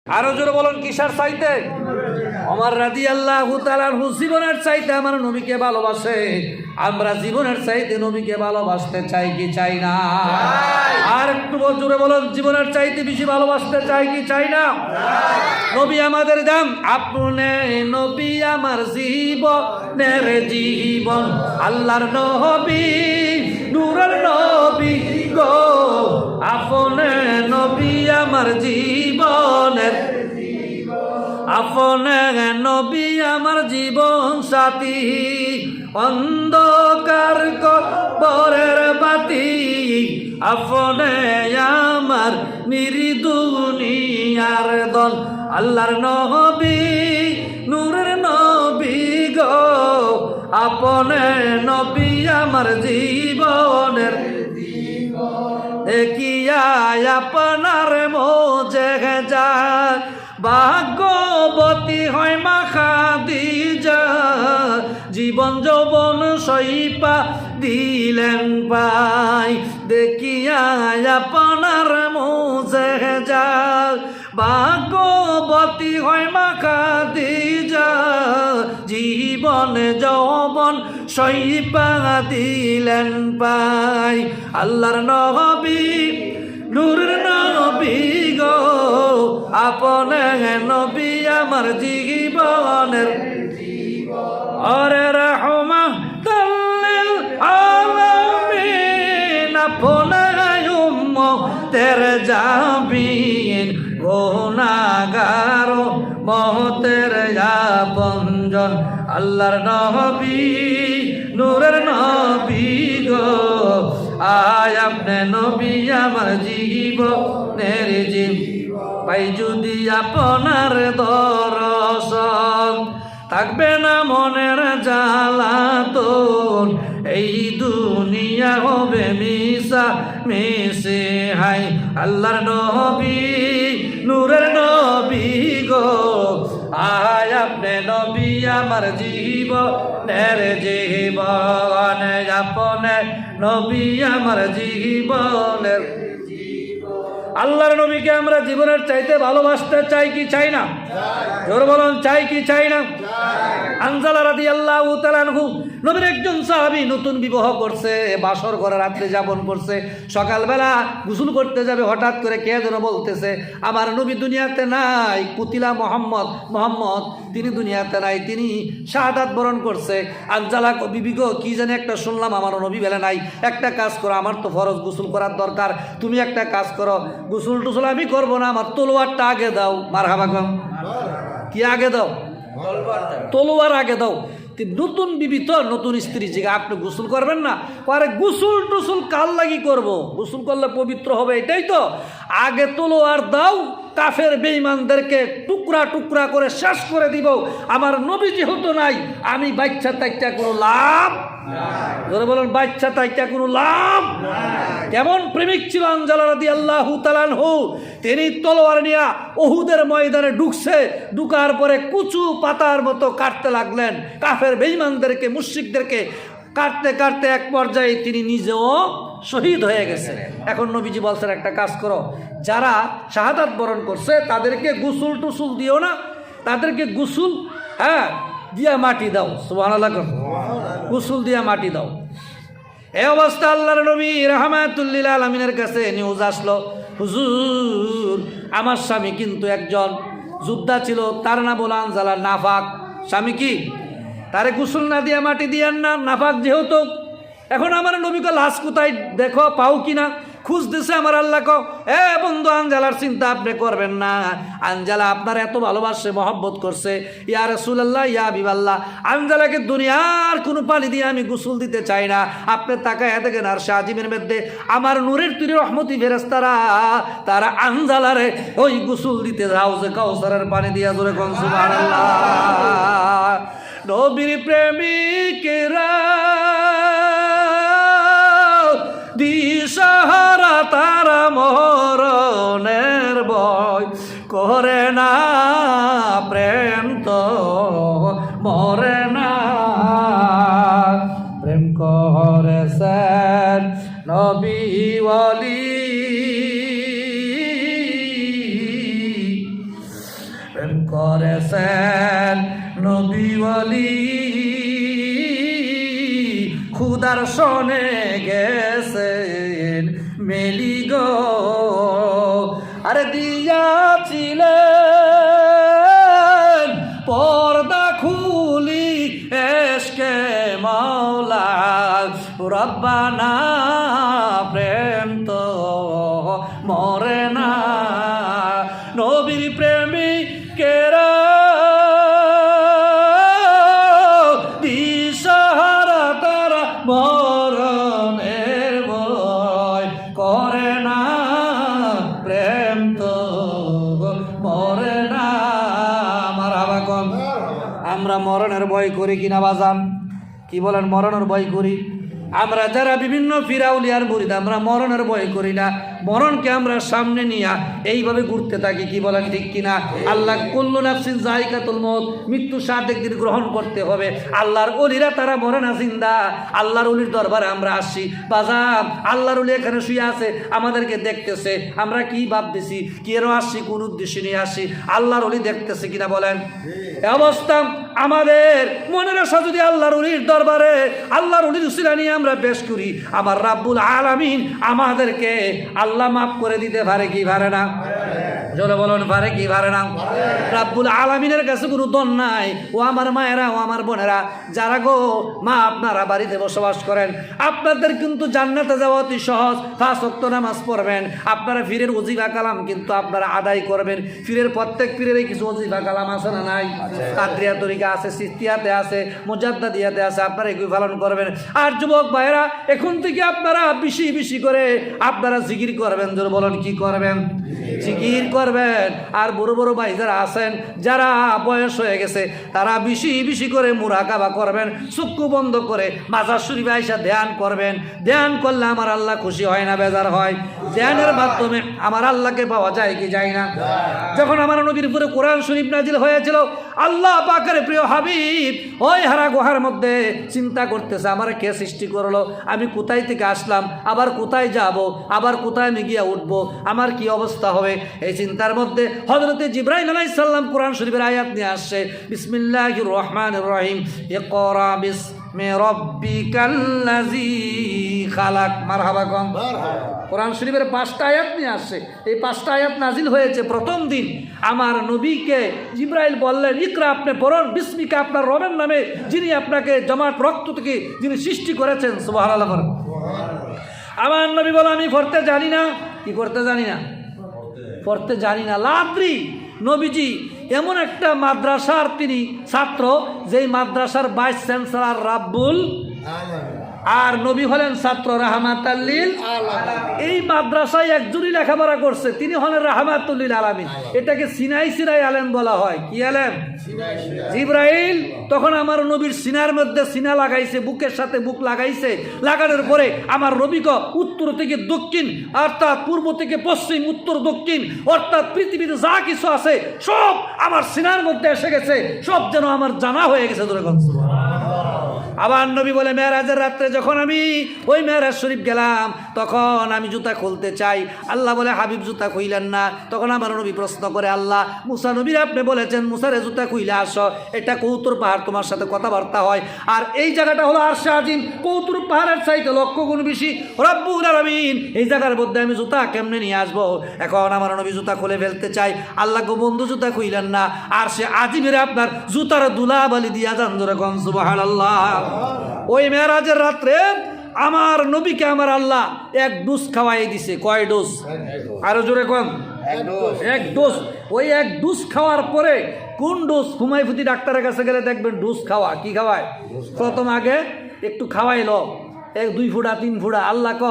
আরো জোরে বলুন কিসের চাইতে? ওমর রাদিয়াল্লাহু তাআলা আনহু জীবনের চাইতে আমার নবীকে ভালোবাসে। আমরা জীবনের চাইতে নবীকে ভালোবাসতে চাই কি চাই না? আর একটু জোরে বলুন, জীবনের চাইতে বেশি ভালোবাসতে চাই কি চাই না? নবী আমাদের দাম, আপনি নবী আমার জীবনের জীবন, আল্লাহর নবী নূরের নবী গো, আপনি নবী আমার জীবনের, আপনি নবী আমার জীবন সাথী, অন্ধকার কবরের বাতি, আপনি আমার নির্দুনিয়ার দল, আল্লাহর নবী নূরের নবী গো, আপনি নবী আমার জীবনের, দেখিয়া আপনার মোজে যায় ভাগ্যবতী হয় মা খাদিজা, জীবন যৌবন সইপা দিলেন পাই, দেখিয়া আপনার মোজে যায় ভাগ্যবতী হয় মা খাদিজা, জীবন যৌবন সইপা দিলেন পাই, আল্লাহর নবী নূরের নবী গো, আপনি নবী আমার জীবনের, আরে রাহমাতুল লিল আলামিন, আপনি উম্মতের জামিন, গুনাহগার উম্মতের আপনজন, আল্লাহর নবী নূরের নবী গো, আয় আপনি নবী আমার জীবনের পাই যদি আপনার দর্শন, থাকবে না মনের জ্বালাতন, এই দুনিয়া হবে মিশা মিশে হাই, আল্লাহর নবী নূরের নবী গো, আয় আপনি নবী আমার জীবনের জীবন, আপনি নবী আমার জীবনের, আল্লাহর নবীকে আমরা জীবনের চাইতে ভালোবাসতে চাই কি চাই না? জোর বলুন, চাই কি চাই না? হানজালা রাদিয়াল্লাহু তাআলা আনহু, নবীর একজন সাহাবী নতুন বিবাহ করছে, বাসর ঘরে রাত্রি যাপন করছে, সকালবেলা গোসল করতে যাবে, হঠাৎ করে কে যেন বলতেছে আমার নবী দুনিয়াতে নাই, কুতিলা মোহাম্মদ, মোহাম্মদ তিনি দুনিয়াতে নাই, তিনি শাহাদাত বরণ করছে। হানজালা বিবি গো, কি জানি একটা শুনলাম আমার নবী বেলা নাই, একটা কাজ করো, আমার তো ফরজ গোসল করার দরকার, তুমি একটা কাজ করো, গোসল টুসল আমি করবো না, আমার তলোয়ারটা আগে দাও। মারহাবা কম, কি আগে দাও? তলোয়ার আগে দাও। নতুন বিবি তো, নতুন স্ত্রী, যে আপনি গোসল করবেন না, পরে গোসল টুসল কাল লাগি করব, গোসল করলে পবিত্র হবে, এটাই তো, আগে তলোয়ার দাও, কাফের বেঈমানদেরকে টুকরা টুকরা করে শেষ করে দিব, আমার নবী যেহেতু নাই, আমি বাচ্চা তাইটা কোনো লাভ, ধরে বলেন বাচ্চা তাইটা কোনো লাভ। কেমন প্রেমিক ছিল হানজালা রাদিয়াল্লাহু তাআলা আনহু, তিনি তলোয়ার নিয়ে উহুদের ময়দানে ঢুকছে, ঢুকার পরে কুচু পাতার মতো কাটতে লাগলেন কাফের বেঈমানদেরকে, মুশরিকদেরকে কাটতে কাটতে এক পর্যায়ে তিনি নিজেও শহীদ হয়ে গেছে। এখন নবীজি বলছেন একটা কাজ করো, যারা শাহাদাত বরণ করছে তাদেরকে গোসল টুসুল দিও না, তাদেরকে গোসল দিয়া মাটি দাও, সুবহানাল্লাহ, গোসল দিয়া মাটি দাও। এই অবস্থা আল্লাহর নবী রাহমাতুল লিল আলামিনের কাছে নিউজ আসলো, হুজুর আমার স্বামী কিন্তু একজন যোদ্ধা ছিল, তার নাম বলে হানজালা, নাফাক। স্বামী কি? তারে গোসল না দিয়া মাটি দিয়ান না, নাফাক যেহেতু। এখন আমার নবীকে লাশ কোথায় দেখো, পাও কিনা খুঁজতেছে আমার আল্লাহ। বন্ধু, হানজালার চিন্তা আপনি করবেন না, হানজালা আপনার এত ভালোবাসে, মহব্বত করছে, ইয়া রাসূলুল্লাহ, ইয়া হাবিবাল্লাহ, হানজালাকে দুনিয়ার কোনো পানি দিয়ে আমি গোসল দিতে চাই না। আপনি তাকায় দেখেন আর শাহজিমের মধ্যে আমার নূরের তৈরি রহমতি ফেরেশতারা, তারা হানজালারে ওই গোসল দিতে যাও যে কাউসারের পানি দিয়া, জোরে কোন সুবহানাল্লাহ। নবীর প্রেমিকেরা দিশাহারা, তারা মরণের ভয় করে না, প্রেম তো মরে না, প্রেম করেছেন নবী ওয়ালি করেছেন নবী ওলি, খুদার সনে গেছেন মেলি গো, আরে দিয়াছিলেন পর্দা খুলি এশকে মাওলা, রব্বানা প্রেম তো মরে না, নবীর প্রেমিকেরা দিশাহারা তারা মরণের ভয় করে না, প্রেম তো মরে না। মারহাবা কম। আমরা মরণের ভয় করি কিনা বাজান? কি বলেন, মরণের ভয় করি? আমরা যারা বিভিন্ন ফিরাউলিয়ার মুরিদ, আমরা মরণের ভয় করি না, মরণকে আমরা সামনে নিয়ে এইভাবে ঘুরতে থাকি। কি বলেন, ঠিক কিনা? আল্লাহ কুল্লু নাফসিন যায়কাতুল মউত, মৃত্যু স্বাদ একদিন গ্রহণ করতে হবে। আল্লাহর ওলিরা তারা মরে না, জিন্দা। আল্লাহর ওলির দরবারে আমরা আসছি বাজার, আল্লাহর ওলি এখানে শুয়ে আছে, আমাদেরকে দেখতেছে, আমরা কি ভাবতেছি, কেন আসছি, কোন উদ্দেশ্যে নিয়ে আসছি, আল্লাহর ওলি দেখতেছে কিনা বলেন? এই অবস্থা আমাদের মনের আশা যদি আল্লাহর ওলির দরবারে আল্লাহর ওলির উসিলা নিয়ে আমরা পেশ করি, আমার রাব্বুল আলামিন আমাদেরকে আল্লাহ মাফ করে দিতে পারে কি পারে না? জোরে বলুন, পারে কি পারে না? রাব্বুল আলামিনের কাছে কোনো দন নাই। ও আমার মায়েরা, ও আমার বোনেরা, যারা গো মা আপনারা বাড়িতে বসবাস করেন, আপনাদের কিন্তু জান্নাতে যাওয়া অতি সহজ। 5 ওয়াক্ত নামাজ পড়বেন, আপনারা ফিরের ওজিফা কালাম কিন্তু আপনারা আদায় করবেন। ফিরের প্রত্যেক ফিরের কিছু ওজিফা কালাম আছে না নাই? কাদরিয়া তরিকা আছে, সিস্তিয়াতে আছে, মুজাদ্দাদিয়াতে আছে, আপনারা এগুলো পালন করবেন। আর যুবক ভাইয়েরা, এখন থেকে আপনারা বেশি বেশি করে আপনারা জিকির করবেন। জোরে বলুন, কি করবেন? জিকির করবেন। আর বড় বড় ভাই যারা আছেন, যারা বয়স হয়ে গেছে, তারা বেশি বেশি করে মুরাকাবা করবেন, চক্ষু বন্ধ করে মাজার শরীফে আইসা ধ্যান করবেন। ধ্যান করলে আমার আল্লাহ খুশি হয় না বেজার হয়? ধ্যানের মাধ্যমে আমার আল্লাহকে পাওয়া যায় কি যায় না? যখন আমার নবীর উপরে কোরআন শরীফ নাজিল হয়েছিল, আল্লাহ পাকের প্রিয় হাবিব ওই হারা গুহার মধ্যে চিন্তা করতেছে, আমার কে সৃষ্টি করলো, আমি কোথায় থেকে আসলাম, আবার কোথায় যাব, আবার কোথায় আমি গিয়া উঠবো, আমার কি অবস্থা হবে। এই চিন্তার মধ্যে হযরতে জিবরাইল আলাইহিস সালাম কোরআন শরীফের আয়াত নিয়ে আসছে, বিসমিল্লাহির রহমানির রহিম, ইকরা বিসমি রাব্বিকাল্লাযী খালাক। মারহাবা কম। কোরআন শরীফের 5টা আয়াত নিয়ে আসছে। এই 5টা আয়াত নাজিল হয়েছে প্রথম দিন। আমার নবীকে জিবরাইল বললেন, ইকরা, আপনি পড়ুন, বিসমিকা, আপনার রবের নামে, যিনি আপনাকে জমাট রক্ত থেকে যিনি সৃষ্টি করেছেন। সুবহানাল্লাহ। আমার নবী বলে, আমি পড়তে জানি না। কি করতে জানি না? পড়তে জানি না। লাদ্রি। নবীজি এমন একটা মাদ্রাসার তিনি ছাত্র, যেই মাদ্রাসার ভাইস চ্যান্সেলর রাব্বুল, আর নবী হলেন ছাত্র রাহমাতাল লিল আলামিন। এই মাদ্রাসায় একজনই লেখাপড়া করছে, তিনি হলেন রাহমাতুল লিল আলামিন। এটাকে সিনাই সিনাই আলেম বলা হয়। কি আলেম? জিবরাইল তখন আমার নবীর সিনার মধ্যে সিনা লাগাইছে, বুকের সাথে বুক লাগাইছে। লাগানোর পরে আমার নবীকে উত্তর থেকে দক্ষিণ, অর্থাৎ পূর্ব থেকে পশ্চিম, উত্তর দক্ষিণ, অর্থাৎ পৃথিবীতে যা কিছু আছে সব আমার সিনার মধ্যে এসে গেছে, সব যেন আমার জানা হয়ে গেছে। আবার নবী বলে, মেরাজের রাত্রে যখন আমি ওই মেরাজ শরীফ গেলাম, তখন আমি জুতা খুলতে চাই। আল্লাহ বলে, হাবিব জুতা খুইলেন না। তখন আমার নবী প্রশ্ন করে, আল্লাহ, মুসা নবীর আপনি বলেছেন মুসারে জুতা খুইলে আসো, এটা কৌতুর পাহাড়, তোমার সাথে কথাবার্তা হয়। আর এই জায়গাটা হলো আরশে আজিম, কৌতুর পাহাড়ের চাইতে লক্ষ গুণ বেশি। রব্বুল আলামিন, এই জায়গার মধ্যে আমি জুতা কেমনে নিয়ে আসবো? এখন আমার নবী জুতা খুলে ফেলতে চাই। আল্লাহ গো বন্ধু জুতা খুইলেন না, আর সে আজিমের আপনার জুতার দুলা বালি দিয়া যান। জোরে কোন সুবহানাল্লাহ। ওই মেরাজের রাত্রে আমার নবীকে আমার আল্লাহ 1 ডোজ খাওয়াই দিছে। কয় ডোজ? আরো জোরে কোন? 1 ডোজ। ওই 1 ডোজ খাওয়ার পরে কোন ডোজ? হোমিওপ্যাথি ডাক্তারের কাছে গেলে দেখবেন ডোজ খাওয়া কি খাওয়ায়, প্রথম আগে একটু খাওয়াইলো 1-2 ফুটা 3 ফুটা। আল্লাহ ক,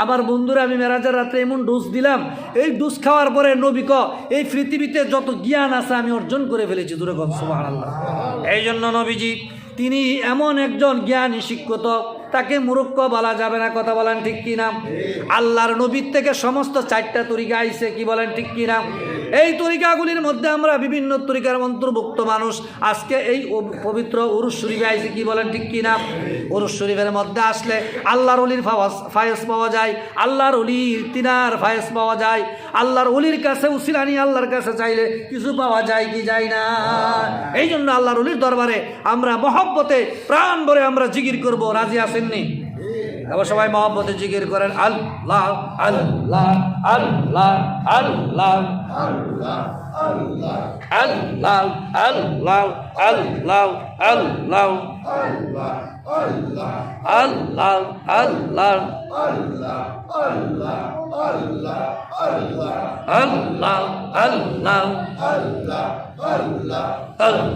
আমার বন্ধুরা, আমি মেরাজের রাত্রে এমন ডোজ দিলাম, এই ডোজ খাওয়ার পরে নবী ক, এই পৃথিবীতে যত জ্ঞান আছে আমি অর্জন করে ফেলেছি। দূরে কম সুবহানাল্লাহ। এই জন্য নবীজি তিনি এমন একজন জ্ঞানী শিক্ষিত, তাকে মূর্খ বলা যাবে না। কথা বলেন ঠিক কিনা? আল্লাহর নবীর থেকে সমস্ত 4টা তরিকা আইছে। কি বলেন ঠিক কিনা? এই তরিকাগুলির মধ্যে আমরা বিভিন্ন তরিকার অন্তর্ভুক্ত মানুষ। আজকে এই পবিত্র উরুস শরীফে আইসি, কি বলেন ঠিক কি না? উরুস শরীফের মধ্যে আসলে আল্লাহর ওলির ফায়েজ পাওয়া যায়, আল্লাহর ওলির তিনার ফায়েজ পাওয়া যায়। আল্লাহর ওলির কাছে উসিলানি আল্লাহর কাছে চাইলে কিছু পাওয়া যায় কি যায় না? এই জন্য আল্লাহর ওলির দরবারে আমরা মহব্বতে প্রাণ ভরে আমরা জিকির করব। রাজি আসেননি? আবার সবাই মহব্বতে জিকির করেন, আল্লাহ আল্লাহ আল্লাহ আল্লাহ আল্লাহ আল্লাহ আল্লাহ আল্লাহ আল্লাহ আল্লাহ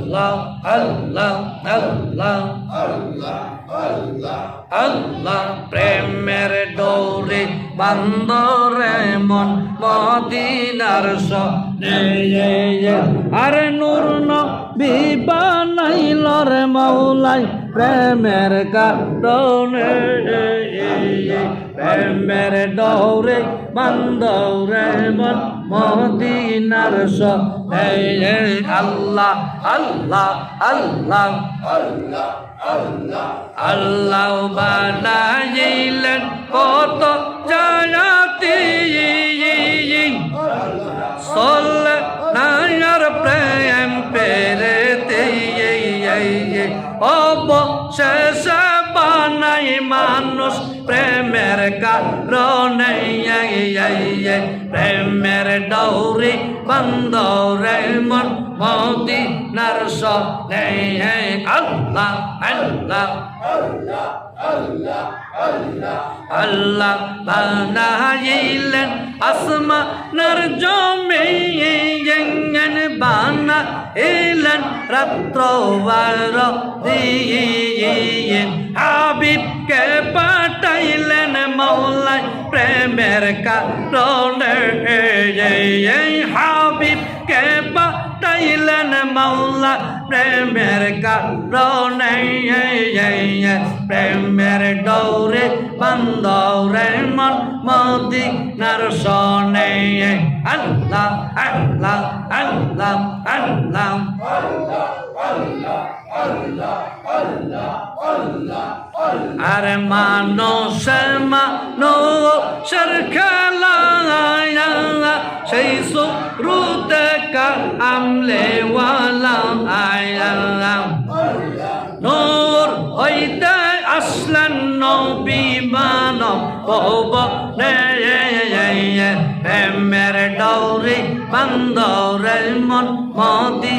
আল্লাহ আল্লাহ আল্লাহ আল্লাহ প্রেমের ডোরে বান্দরে মন মদিনার সনে আর নূর নবী বানাইল রে মৌলাই প্রেমের কারণে। প্রেমের ডোরে বান্দরে মন মদিনার সনে আল্লাহ আল্লাহ আল্লাহ আল্লাহ আল্লাহ আল্লাহ বানাইলেন কত জায়াতি সল্লে নায়ার প্রেম পেরেতে অবশেষে বানাই মানুষ প্রেমের কারণে। প্রেমের ডৌরি বন্দরে মন মদিনার সনে আল্লাহ আল্লাহ আল্লাহ আল্লাহ আল্লাহ আল্লাহ বানাইলেন আসমানের জমিন বানাইলেন রাত্র দিন হাবিবকে পাঠাইলেন মৌলাই প্রেমের কারণে। হাবিবকে পাঠাইলেন মৌলা প্রেমের কারণে। প্রেমের ডৌরে বান্দরে মন মদিনার সনে আল্লাহ আল্লাহ আল্লাহ আল্লাহ আরে মানুষের মানুষের খেলা সেই শুরুতে কামলেওয়ালা আয়ালা নূর হইতে আসলেন নবী মানব ভুবনে। প্রেমের ডৌরি বান্দরে মন মদি